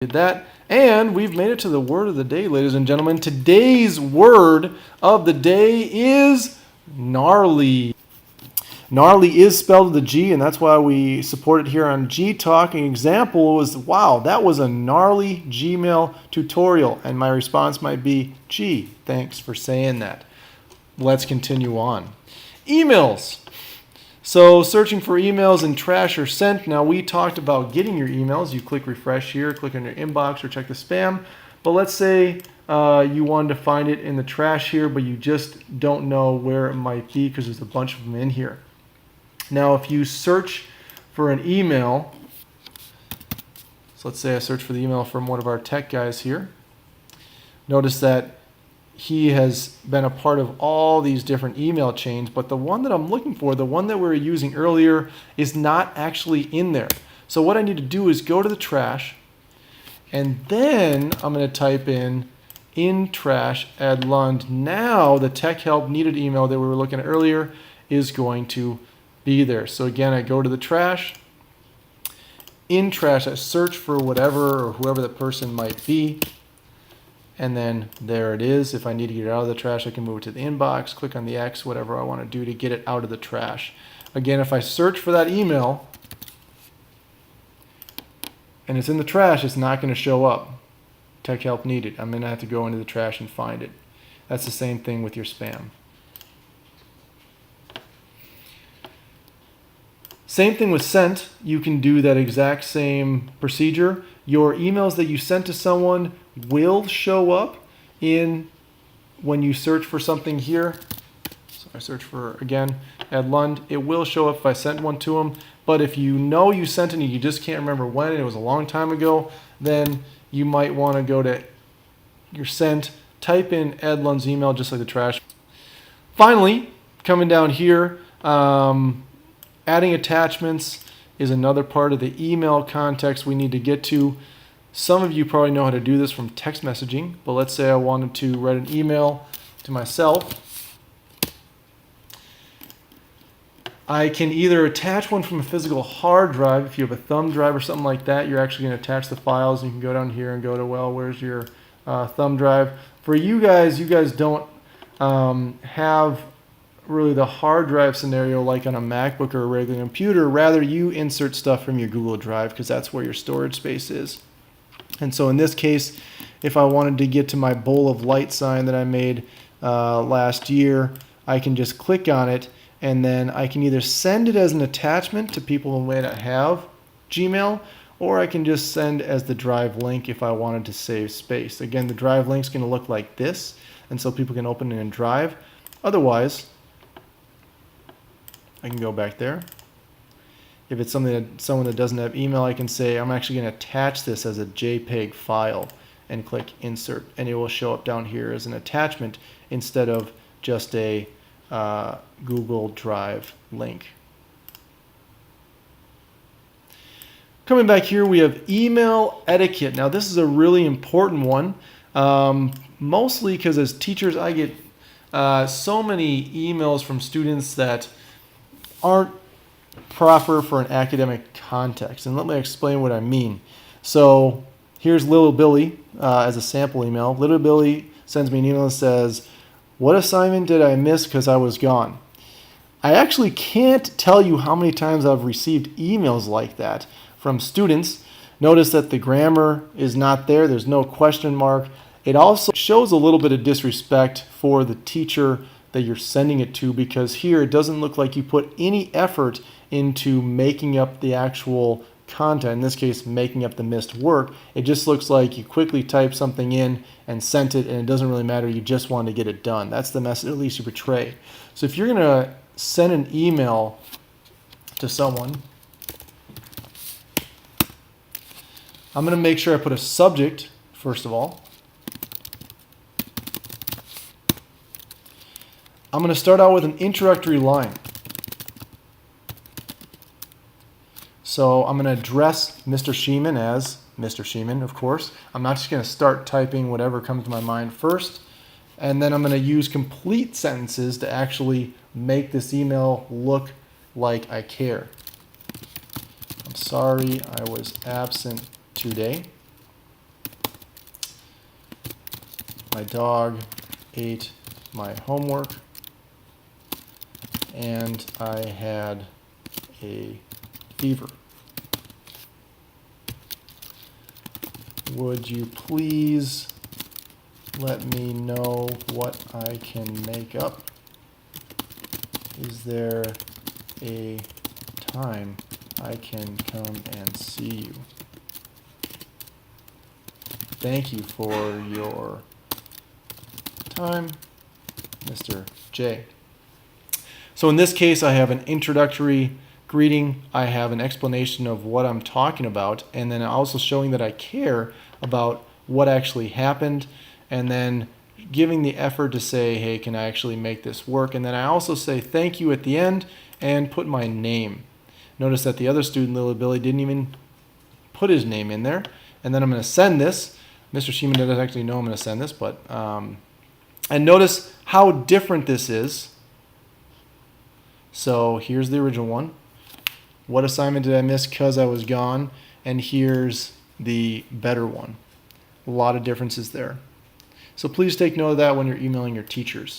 Did that, and we've made it to the word of the day, ladies and gentlemen. Today's word of the day is gnarly. Gnarly is spelled with a G, and that's why we support it here on G Talk. An example was, wow, that was a gnarly Gmail tutorial, and my response might be, gee, thanks for saying that. Let's continue on. Emails. So searching for emails in trash or sent. Now we talked about getting your emails. You click refresh here, click on your inbox or check the spam. But let's say you wanted to find it in the trash here, but you just don't know where it might be because there's a bunch of them in here. Now if you search for an email, so let's say I search for the email from one of our tech guys here. Notice that he has been a part of all these different email chains, but the one that I'm looking for, the one that we were using earlier, is not actually in there. So what I need to do is go to the trash, and then I'm going to type in trash add lund. Now the tech help needed email that we were looking at earlier is going to be there. So again, I go to the trash, in trash, I search for whatever or whoever the person might be. And then there it is. If I need to get it out of the trash, I can move it to the inbox, click on the X, whatever I want to do to get it out of the trash. Again, if I search for that email and it's in the trash, it's not going to show up. Tech help needed. I'm going to have to go into the trash and find it. That's the same thing with your spam. Same thing with sent. You can do that exact same procedure. Your emails that you sent to someone will show up when you search for something here. So I search for, again, add lund. It will show up if I sent one to them. But if you know you sent it and you just can't remember when, it was a long time ago, then you might want to go to your sent, type in add lund's email just like the trash. Finally, coming down here, adding attachments is another part of the email context we need to get to. Some of you probably know how to do this from text messaging, but let's say I wanted to write an email to myself. I can either attach one from a physical hard drive. If you have a thumb drive or something like that, you're actually going to attach the files. You can go down here and go to, well, where's your thumb drive? For you guys don't have really the hard drive scenario like on a MacBook or a regular computer. Rather, you insert stuff from your Google Drive because that's where your storage space is. And so in this case, if I wanted to get to my bowl of light sign that I made last year, I can just click on it, and then I can either send it as an attachment to people who may not have Gmail, or I can just send as the drive link if I wanted to save space. Again, the drive link is going to look like this, and so people can open it in Drive. Otherwise, I can go back there. If it's someone that doesn't have email, I can say I'm actually going to attach this as a JPEG file and click insert, and it will show up down here as an attachment instead of just a Google Drive link. Coming back here, we have email etiquette. Now this is a really important one, mostly because as teachers I get so many emails from students that aren't proper for an academic context. And let me explain what I mean. So here's Little Billy as a sample email. Little Billy sends me an email that says, what assignment did I miss because I was gone? I actually can't tell you how many times I've received emails like that from students. Notice that the grammar is not there. There's no question mark. It also shows a little bit of disrespect for the teacher that you're sending it to, because here it doesn't look like you put any effort into making up the actual content, in this case making up the missed work. It just looks like you quickly typed something in and sent it, and it doesn't really matter, you just want to get it done. That's the message at least you portray. So if you're going to send an email to someone, I'm going to make sure I put a subject first of all. I'm going to start out with an introductory line. So I'm going to address Mr. Sheeman as Mr. Sheeman, of course. I'm not just going to start typing whatever comes to my mind first. And then I'm going to use complete sentences to actually make this email look like I care. I'm sorry I was absent today. My dog ate my homework, and I had a fever. Would you please let me know what I can make up? Is there a time I can come and see you? Thank you for your time, Mr. J. So in this case, I have an introductory greeting. I have an explanation of what I'm talking about, and then also showing that I care about what actually happened, and then giving the effort to say, hey, can I actually make this work? And then I also say thank you at the end and put my name. Notice that the other student, little Billy, didn't even put his name in there. And then I'm going to send this. Mr. Sheeman doesn't actually know I'm going to send this, but and notice how different this is. So here's the original one. What assignment did I miss because I was gone? And here's the better one. A lot of differences there. So please take note of that when you're emailing your teachers.